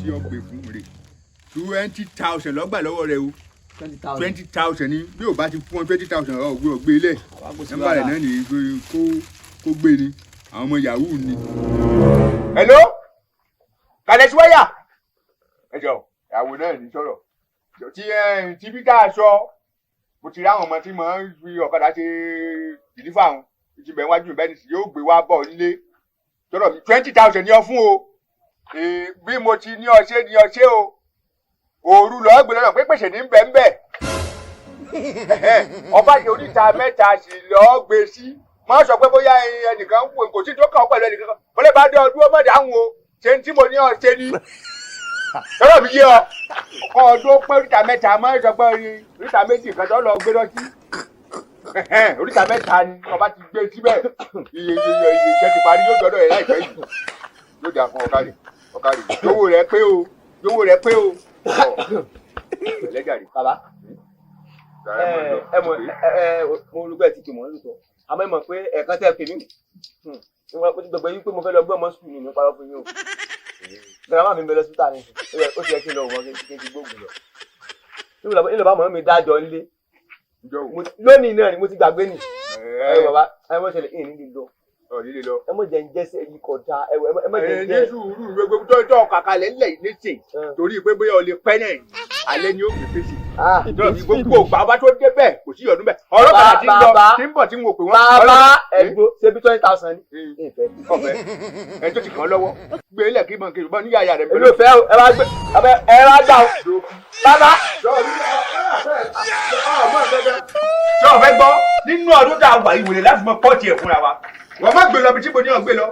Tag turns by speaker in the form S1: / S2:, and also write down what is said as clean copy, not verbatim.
S1: tí ó gbé fún rẹ̀ 20,000 lọ́gbà lọ́wọ́ rẹ̀ o 20,000 ni bí o bá ti fún ọ 20,000 ọ̀gbìn ọ̀gbìn ilẹ̀ nọ́mbà rẹ̀ náà nìyí kó gbé ni àwọn ọmọ yahoo ni. hello kàlẹ́ síwáyà ẹ jọ ìyàwó náà ní sọ̀rọ̀ tí bí ká sọ mo ti rí àwọn ọmọ tí mo ń fi ọ̀kadà ṣe ìdífà àwọn ìjìnbẹ̀ wájú ìbẹ́ni sì yóò gbé wá bọ̀ nílé sọ̀rọ̀ mi 20,000 ní ọ fún o bí mo ti ní ọṣẹ́ ní ọṣẹ́ o òru lọ́ọ́ gbé lọ́nà pé pèsè ní bẹ́ẹ̀ ọba ṣe oríta mẹ́ta sì lọ́ọ́ gbé sí má sọ pé bóyá ẹnìkan kò sí tó kàn pẹ̀lú ẹnìkan mo lè bá dé ọdún ọmọdé àwọn o ṣe ń tí mo ní ọṣẹ́ ní sọ̀rọ̀ mi yé ọ ọdún pé oríta mẹ́ta má sọ pé oríta méjì kan tó lọ gbé lọ sí oríta mẹ́ta ni ọba ti gbé síbẹ̀ iye iṣẹ́ ti parí yóò dọ́dọ̀ ẹ̀ láìpẹ́ yìí yóò dà fún ọ̀kárì yówó rẹ̀ pé o ẹlẹ́gàrí.
S2: bàbá ẹ mo olùgbẹ́ ti kì mọ́ lùtọ̀ àmọ́ ẹ mọ̀ pé ẹ̀ẹ̀kan tẹ́ pè mí mo ti gbẹ̀gbẹ́ yín pé mo fẹ́ lọ gbé ọmọ sùkúl ní parọ́ fún yín o gírámà mi ń bẹ lọ síta ni ó ti yẹ kí n lọ wọ́n kí n ti gbóògùn lọ nílò bá mọ̀ mi dájọ́ nílé lónìí náà ni mo ti gbàgbé nì ẹ bàbá ẹ mọ̀ ṣẹlẹ̀ ìní lílọ ẹ mọ̀ jẹ́ ń jẹ́sẹ̀ yìí kọjá ẹ mọ̀ jẹ́ ń jẹ́
S1: sùúrù gbogbo tó kàkàlẹ̀ ńlẹ̀ ìlẹ́sẹ̀ torí pé bóyá o lè pẹ́ náà alẹ́ ni ó fi fèsì gbogbo bàbá tó dé bẹ́ẹ̀ kò sí ọdún bẹ́ẹ̀ ọlọ́pàá tí ń bọ̀ tí ń wò pé wọ́n.
S2: bàbá ẹ̀gbọ́n ṣe bí 20,000 ní ìfẹ́
S1: ọ̀fẹ́ ẹ tó ti kàn án lọ́wọ́ gbé ilẹ̀ kí mọ̀ kí n bọ́ ní yàrá rẹ̀.
S2: èmi ò fẹ́ ẹ wá gbà ó bàbá.
S1: ṣé o fẹ́ gbọ́ nínú ọdún tá a wà ìwòlè láti mọ pọ́ọ̀tì ẹ̀ fúnra wa wọ́n má gbé lọ bí tí mo ní ọ̀ gbé lọ.